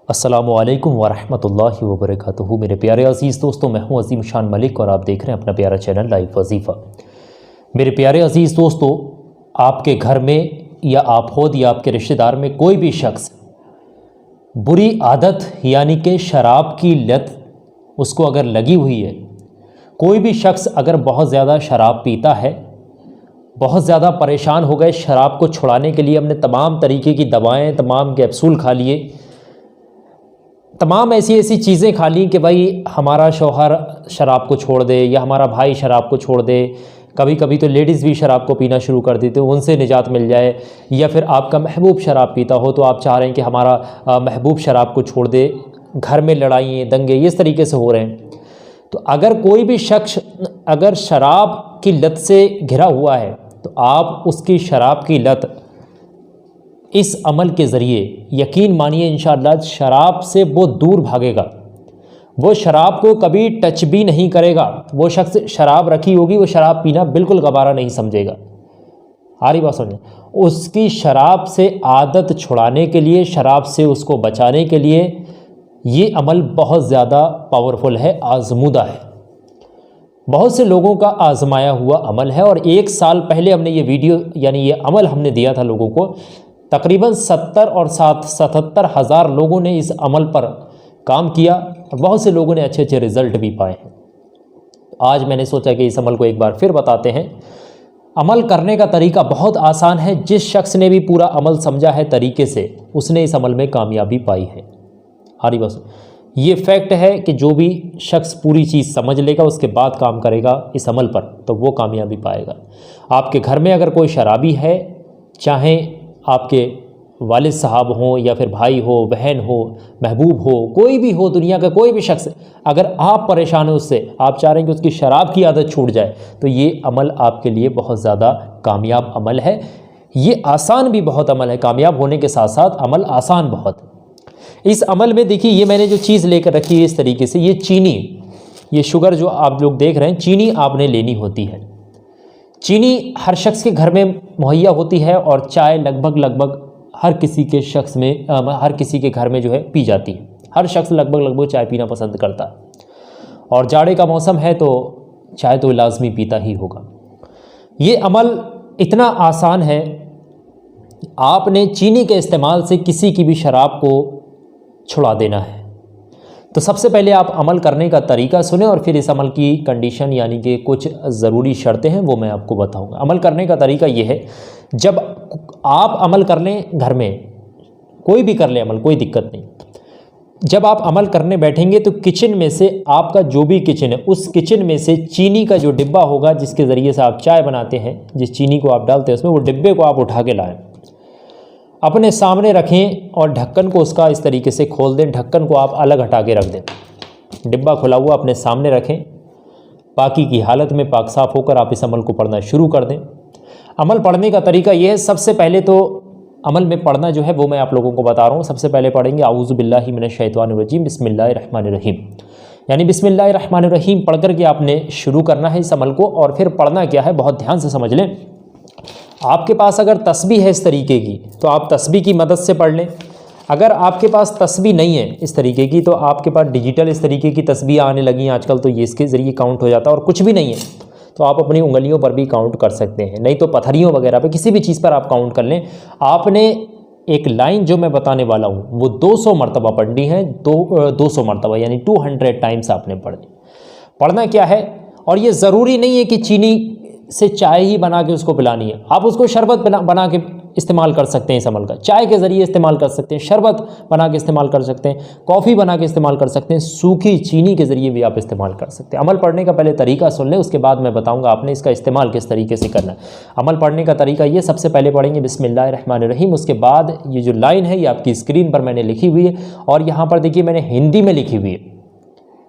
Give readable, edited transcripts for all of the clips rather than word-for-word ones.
अस्सलामुअलैकुम वरहमतुल्लाहि वबरकातुहू। मेरे प्यारे अज़ीज़ दोस्तों, मैं हूं अज़ीम शान मलिक और आप देख रहे हैं अपना प्यारा चैनल लाइफ वजीफ़ा। मेरे प्यारे अज़ीज़ दोस्तों, आपके घर में या आप खुद या आपके रिश्तेदार में कोई भी शख्स बुरी आदत यानी कि शराब की लत उसको अगर लगी हुई है, कोई भी शख्स अगर बहुत ज़्यादा शराब पीता है, बहुत ज़्यादा परेशान हो गए शराब को छुड़ाने के लिए, हमने तमाम तरीके की दवाएं, तमाम कैप्सूल खा लिए, तमाम ऐसी ऐसी चीज़ें खा ली कि भाई हमारा शौहर शराब को छोड़ दे या हमारा भाई शराब को छोड़ दे। कभी कभी तो लेडीज़ भी शराब को पीना शुरू कर देते, उनसे निजात मिल जाए। या फिर आपका महबूब शराब पीता हो तो आप चाह रहे हैं कि हमारा महबूब शराब को छोड़ दे। घर में लड़ाइयाँ, दंगे इस तरीके से हो रहे हैं। तो अगर कोई भी शख्स अगर शराब की लत से घिरा हुआ है तो आप उसकी शराब की लत इस अमल के ज़रिए यकीन मानिए इंशाअल्लाह शराब से वो दूर भागेगा। वो शराब को कभी टच भी नहीं करेगा। वो शख्स शराब रखी होगी, वो शराब पीना बिल्कुल गवारा नहीं समझेगा। आ रही बात समझे? उसकी शराब से आदत छुड़ाने के लिए, शराब से उसको बचाने के लिए ये अमल बहुत ज़्यादा पावरफुल है, आज़मूदा है, बहुत से लोगों का आजमाया हुआ अमल है। और 1 साल पहले हमने ये वीडियो यानी ये अमल हमने दिया था लोगों को। तकरीबन 70 और 77 हज़ार लोगों ने इस अमल पर काम किया और बहुत से लोगों ने अच्छे अच्छे रिज़ल्ट भी पाए हैं। आज मैंने सोचा कि इस अमल को एक बार फिर बताते हैं। अमल करने का तरीका बहुत आसान है। जिस शख्स ने भी पूरा अमल समझा है तरीके से, उसने इस अमल में कामयाबी पाई है। हारी बस ये फैक्ट है कि जो भी शख्स पूरी चीज़ समझ लेगा, उसके बाद काम करेगा इस अमल पर, तो वो कामयाबी पाएगा। आपके घर में अगर कोई शराबी है, चाहे आपके वालिद साहब हों या फिर भाई हो, बहन हो, महबूब हो, कोई भी हो, दुनिया का कोई भी शख्स, अगर आप परेशान हो उससे, आप चाह रहे हैं कि उसकी शराब की आदत छूट जाए, तो ये अमल आपके लिए बहुत ज़्यादा कामयाब अमल है। ये आसान भी बहुत अमल है, कामयाब होने के साथ साथ अमल आसान बहुत है। इस अमल में देखिए, ये मैंने जो चीज़ लेकर रखी है इस तरीके से, ये चीनी, ये शुगर जो आप लोग देख रहे हैं, चीनी आपने लेनी होती है। चीनी हर शख्स के घर में मुहैया होती है और चाय लगभग हर किसी के शख्स में हर किसी के घर में जो है पी जाती है। हर शख्स लगभग चाय पीना पसंद करता है और जाड़े का मौसम है तो चाय तो लाजमी पीता ही होगा। ये अमल इतना आसान है, आपने चीनी के इस्तेमाल से किसी की भी शराब को छुड़ा देना है। तो सबसे पहले आप अमल करने का तरीका सुने और फिर इस अमल की कंडीशन यानी कि कुछ ज़रूरी शर्तें हैं वो मैं आपको बताऊंगा। अमल करने का तरीका ये है, जब आप अमल कर लें, घर में कोई भी कर ले अमल, कोई दिक्कत नहीं। जब आप अमल करने बैठेंगे तो किचन में से, आपका जो भी किचन है, उस किचन में से चीनी का जो डिब्बा होगा जिसके ज़रिए से आप चाय बनाते हैं, जिस चीनी को आप डालते हैं उसमें, वो डिब्बे को आप उठा के लाएँ, अपने सामने रखें और ढक्कन को उसका इस तरीके से खोल दें। ढक्कन को आप अलग हटा के रख दें, डिब्बा खुला हुआ अपने सामने रखें। बाकी की हालत में पाक साफ़ होकर आप इस अमल को पढ़ना शुरू कर दें। अमल पढ़ने का तरीका यह है, सबसे पहले तो अमल में पढ़ना जो है वो मैं आप लोगों को बता रहा हूँ। सबसे पहले पढ़ेंगे आऊज़ु बिल्लाहि मिनश शैतानिर रजीम बिस्मिल्लाहिर रहमानिर रहीम, यानी बिस्मिल्लाहिर रहमानिर रहीम पढ़ करके आपने शुरू करना है इस अमल को। और फिर पढ़ना क्या है, बहुत ध्यान से समझ लें। आपके पास अगर तस्बीह है इस तरीके की तो आप तस्बीह की मदद से पढ़ लें। अगर आपके पास तस्बीह नहीं है इस तरीके की, तो आपके पास डिजिटल इस तरीके की तस्बीह आने लगी हैं आजकल, तो ये इसके ज़रिए काउंट हो जाता है। और कुछ भी नहीं है तो आप अपनी उंगलियों पर भी काउंट कर सकते हैं, नहीं तो पत्थरियों वगैरह पे, किसी भी चीज़ पर आप काउंट कर लें। आपने एक लाइन जो मैं बताने वाला हूँ वो 200 मरतबा पढ़नी है। 200 मरतबा यानी 200 टाइम्स आपने पढ़ना क्या है। और ये ज़रूरी नहीं है कि चीनी से चाय ही बना के उसको पिलानी है, आप उसको शरबत बना के इस्तेमाल कर सकते हैं। इस अमल का चाय के ज़रिए इस्तेमाल कर सकते हैं, शरबत बना के इस्तेमाल कर सकते हैं, कॉफ़ी बना के इस्तेमाल कर सकते हैं, सूखी चीनी के ज़रिए भी आप इस्तेमाल कर सकते हैं। अमल पढ़ने का पहले तरीका सुन लें, उसके बाद मैं बताऊंगा आपने इसका इस्तेमाल किस तरीके से करना है। अमल पढ़ने का तरीका ये, सबसे पहले पढ़ेंगे बिस्मिल्लाहिर रहमानिर रहीम, उसके बाद ये जो लाइन है ये आपकी स्क्रीन पर मैंने लिखी हुई है और यहाँ पर देखिए मैंने हिंदी में लिखी हुई है।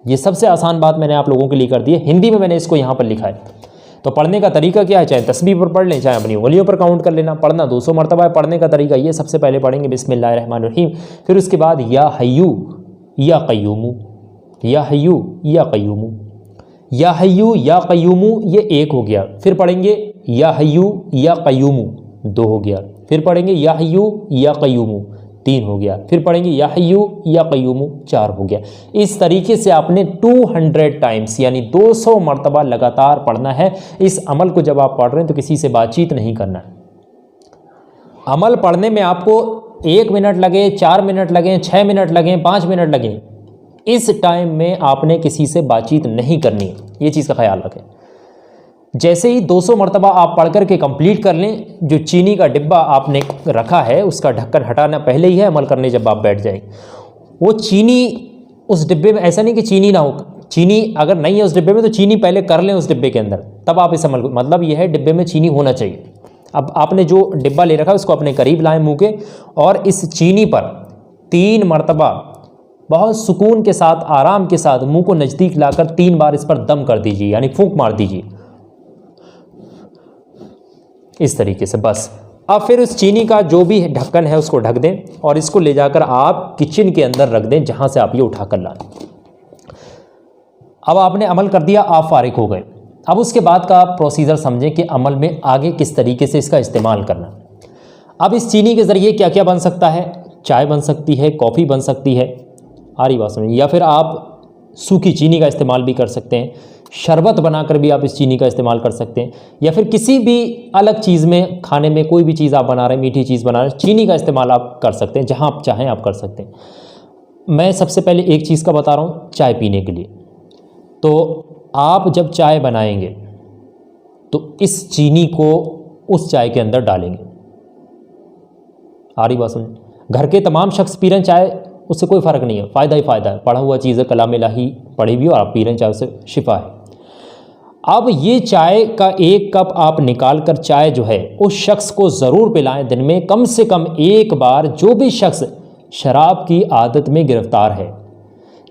ये सबसे आसान बात मैंने आप लोगों के लिए कर दी है, हिंदी में मैंने इसको यहाँ पर लिखा है। तो पढ़ने का तरीका क्या है, चाहे तस्बीह पर पढ़ लें, चाहे अपनी उंगलियों पर काउंट कर लेना। पढ़ना 200 मरतबा है। पढ़ने का तरीका ये, सबसे पहले पढ़ेंगे बिस्मिल्लाहिर रहमानिर रहीम, फिर उसके बाद या हय्यू या क़य्यूमु, या हय्यू या क़य्यूमु, या हय्यू या क़य्यूमु, ये 1 हो गया। फिर पढ़ेंगे या हय्यू या क़य्यूमु, 2 हो गया। फिर पढ़ेंगे या हय्यू या क़य्यूमु, 3 हो गया, फिर पढ़ेंगे या हय्यू या क़य्यूम 4 हो गया। इस तरीके से आपने 200 टाइम्स यानी 200 मरतबा लगातार पढ़ना है। इस अमल को जब आप पढ़ रहे हैं तो किसी से बातचीत नहीं करना है। अमल पढ़ने में आपको 1 मिनट लगे, 4 मिनट लगे, 6 मिनट लगे, 5 मिनट लगे, इस टाइम में आपने किसी से बातचीत नहीं करनी है, ये चीज़ का ख्याल रखें। जैसे ही 200 मरतबा आप पढ़ कर के कंप्लीट कर लें, जो चीनी का डिब्बा आपने रखा है उसका ढक्कन हटाना पहले ही है, अमल करने जब आप बैठ जाएंगे। वो चीनी उस डिब्बे में, ऐसा नहीं कि चीनी ना हो, चीनी अगर नहीं है उस डिब्बे में तो चीनी पहले कर लें उस डिब्बे के अंदर, तब आप इस अमल को, मतलब यह है डिब्बे में चीनी होना चाहिए। अब आपने जो डिब्बा ले रखा है उसको अपने करीब लाएं मुँह के, और इस चीनी पर 3 मरतबा बहुत सुकून के साथ, आराम के साथ मुंह को नज़दीक लाकर 3 बार इस पर दम कर दीजिए, यानी फूंक मार दीजिए इस तरीके से, बस। अब फिर उस चीनी का जो भी ढक्कन है उसको ढक दें और इसको ले जाकर आप किचन के अंदर रख दें जहां से आप ये उठाकर लाएं। अब आपने अमल कर दिया, आप फारिग हो गए। अब उसके बाद का आप प्रोसीजर समझें कि अमल में आगे किस तरीके से इसका इस्तेमाल करना। अब इस चीनी के ज़रिए क्या क्या बन सकता है? चाय बन सकती है, कॉफ़ी बन सकती है, आ रही बात समझ, या फिर आप सूखी चीनी का इस्तेमाल भी कर सकते हैं, शरबत बनाकर भी आप इस चीनी का इस्तेमाल कर सकते हैं, या फिर किसी भी अलग चीज़ में, खाने में कोई भी चीज़ आप बना रहे हैं, मीठी चीज़ बना रहे हैं, चीनी का इस्तेमाल आप कर सकते हैं, जहां आप चाहें आप कर सकते हैं। मैं सबसे पहले एक चीज़ का बता रहा हूँ, चाय पीने के लिए। तो आप जब चाय बनाएंगे तो इस चीनी को उस चाय के अंदर डालेंगे, आ रही बात समझ। घर के तमाम शख्स पी रहे हैं चाय, उससे कोई फ़र्क नहीं है, फ़ायदा ही फ़ायदा है, पढ़ा हुआ चीज़ है, कलाम इलाही पढ़ी भी और आप पी रहे हैं चाय, उससे शिफा है। अब ये चाय का 1 कप आप निकाल कर चाय जो है उस शख्स को ज़रूर पिलाएं दिन में कम से कम 1 बार। जो भी शख्स शराब की आदत में गिरफ्तार है,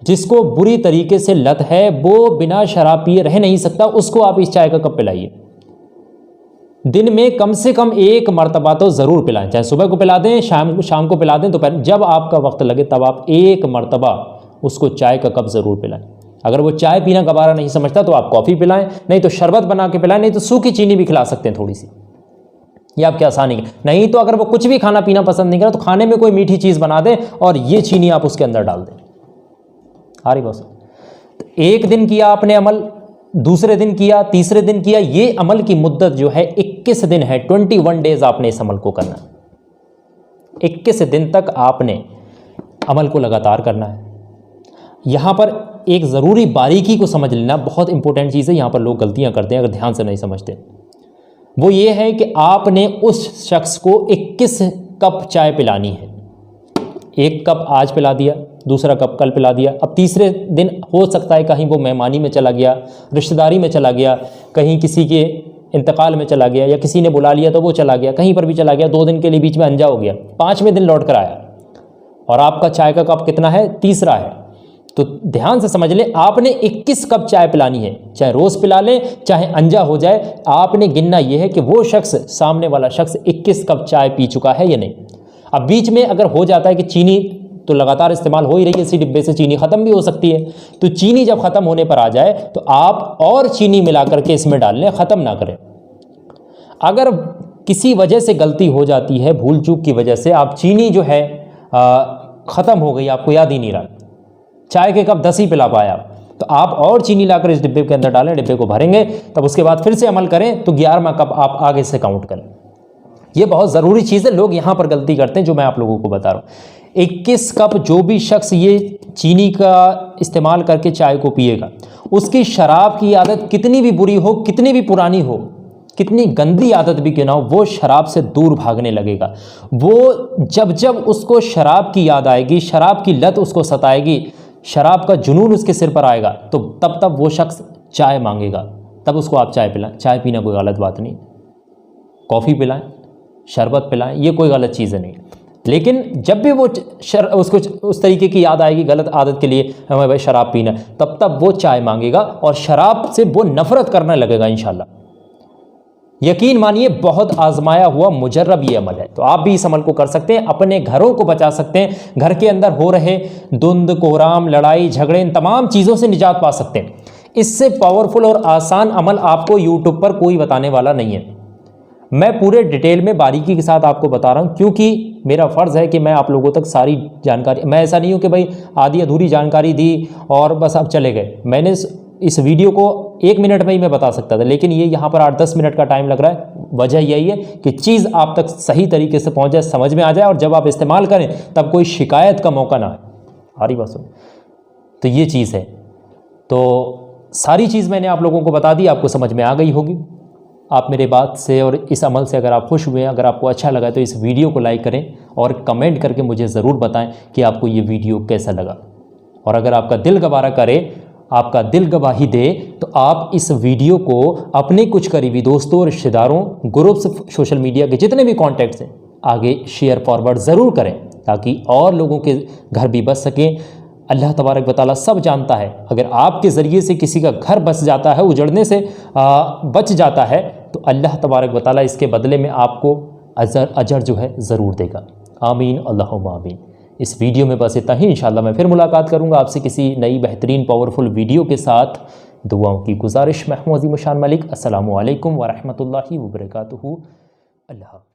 जिसको बुरी तरीके से लत है, वो बिना शराब पिए रह नहीं सकता, उसको आप इस चाय का कप पिलाइए। दिन में कम से कम 1 मरतबा तो ज़रूर पिलाएं, चाहे सुबह को पिला दें, शाम को पिला दें, तो जब आपका वक्त लगे तब आप 1 मरतबा उसको चाय का कप ज़रूर पिलाएं। अगर वो चाय पीना गवारा नहीं समझता तो आप कॉफ़ी पिलाएं, नहीं तो शरबत बना के पिलाएं, नहीं तो सूखी चीनी भी खिला सकते हैं थोड़ी सी, ये आपकी आसानी है। नहीं तो अगर वो कुछ भी खाना पीना पसंद नहीं करे तो खाने में कोई मीठी चीज़ बना दें और ये चीनी आप उसके अंदर डाल दें। आ रही बात? तो 1 दिन किया आपने अमल, दूसरे दिन किया, तीसरे दिन किया, ये अमल की मुद्दत जो है 21 दिन है, 21 डेज आपने इस अमल को करना है। 21 दिन तक आपने अमल को लगातार करना है। यहाँ पर एक ज़रूरी बारीकी को समझ लेना, बहुत इंपॉर्टेंट चीज़ है, यहाँ पर लोग गलतियाँ करते हैं अगर ध्यान से नहीं समझते। वो ये है कि आपने उस शख्स को 21 कप चाय पिलानी है। 1 कप आज पिला दिया, दूसरा कप कल पिला दिया। अब तीसरे दिन हो सकता है कहीं वो मेहमानी में चला गया, रिश्तेदारी में चला गया, कहीं किसी के इंतकाल में चला गया, या किसी ने बुला लिया तो वो चला गया, कहीं पर भी चला गया, 2 दिन के लिए बीच में अनजा हो गया, 5वें दिन लौट कर आया और आपका चाय का कप कितना है? तीसरा है। तो ध्यान से समझ लें, आपने 21 कप चाय पिलानी है, चाहे रोज़ पिला लें, चाहे अनजा हो जाए। आपने गिनना यह है कि वो शख्स, सामने वाला शख्स 21 कप चाय पी चुका है या नहीं। अब बीच में अगर हो जाता है कि चीनी तो लगातार इस्तेमाल हो ही रही है, इसी डिब्बे से चीनी ख़त्म भी हो सकती है, तो चीनी जब ख़त्म होने पर आ जाए तो आप और चीनी मिला करके इसमें डाल लें, ख़त्म ना करें। अगर किसी वजह से गलती हो जाती है, भूल चूक की वजह से आप चीनी जो है ख़त्म हो गई, आपको याद ही नहीं रहा, चाय के कप 10 ही पिला पाया, तो आप और चीनी लाकर इस डिब्बे के अंदर डालें, डिब्बे को भरेंगे, तब उसके बाद फिर से अमल करें तो 11वां कप आप आगे से काउंट करें। ये बहुत ज़रूरी चीज़ है, लोग यहाँ पर गलती करते हैं जो मैं आप लोगों को बता रहा हूँ। 21 कप जो भी शख्स ये चीनी का इस्तेमाल करके चाय को पिएगा, उसकी शराब की आदत कितनी भी बुरी हो, कितनी भी पुरानी हो, कितनी गंदी आदत भी क्यों ना हो, वो शराब से दूर भागने लगेगा। वो जब जब उसको शराब की याद आएगी, शराब की लत उसको सताएगी, शराब का जुनून उसके सिर पर आएगा, तो तब तब वो शख्स चाय मांगेगा, तब उसको आप चाय पिलाएं। चाय पीना कोई गलत बात नहीं, कॉफ़ी पिलाएं, शरबत पिलाएं, ये कोई गलत चीज़ नहीं। लेकिन जब भी वो उसको उस तरीके की याद आएगी गलत आदत के लिए, हमें भाई शराब पीना, तब तब वो चाय मांगेगा और शराब से वो नफ़रत करने लगेगा इंशाल्लाह। यकीन मानिए, बहुत आजमाया हुआ मुजर्रब ये अमल है। तो आप भी इस अमल को कर सकते हैं, अपने घरों को बचा सकते हैं, घर के अंदर हो रहे धुंध कोहराम, लड़ाई झगड़े, इन तमाम चीज़ों से निजात पा सकते हैं। इससे पावरफुल और आसान अमल आपको यूट्यूब पर कोई बताने वाला नहीं है। मैं पूरे डिटेल में बारीकी के साथ आपको बता रहा हूँ, क्योंकि मेरा फ़र्ज़ है कि मैं आप लोगों तक सारी जानकारी, मैं ऐसा नहीं हूँ कि भाई आधी अधूरी जानकारी दी और बस आप चले गए। मैंने इस वीडियो को 1 मिनट में ही मैं बता सकता था, लेकिन ये यहाँ पर 8-10 मिनट का टाइम लग रहा है। वजह यही है कि चीज़ आप तक सही तरीके से पहुँच जाए, समझ में आ जाए, और जब आप इस्तेमाल करें तब कोई शिकायत का मौका ना आए। हमारी बात सुन, तो ये चीज़ है। तो सारी चीज़ मैंने आप लोगों को बता दी, आपको समझ में आ गई होगी। आप मेरे बात से और इस अमल से अगर आप खुश हुए हैं, अगर आपको अच्छा लगा, तो इस वीडियो को लाइक करें और कमेंट करके मुझे ज़रूर बताएं कि आपको ये वीडियो कैसा लगा। और अगर आपका दिल गवारा करे, आपका दिल गवाही दे, तो आप इस वीडियो को अपने कुछ करीबी दोस्तों, रिश्तेदारों, ग्रुप्स, सोशल मीडिया के जितने भी कॉन्टैक्ट्स हैं, आगे शेयर फॉरवर्ड ज़रूर करें, ताकि और लोगों के घर भी बच सकें। अल्लाह तबारक व तआला सब जानता है, अगर आपके ज़रिए से किसी का घर बस जाता है, उजड़ने से बच जाता है, तो अल्लाह तबारक व तआला इसके बदले में आपको अजर जो है ज़रूर देगा। आमीन अल्लाहुम्मा आमीन। इस वीडियो में बस इतना ही। इंशाअल्लाह मैं फिर मुलाकात करूँगा आपसे किसी नई बेहतरीन पावरफुल वीडियो के साथ। दुआओं की गुजारिश। मैं हूं अज़ीम शान मलिक। अस्सलामु अलैकुम व रहमतुल्लाहि व बरकातुहू। अल्लाह।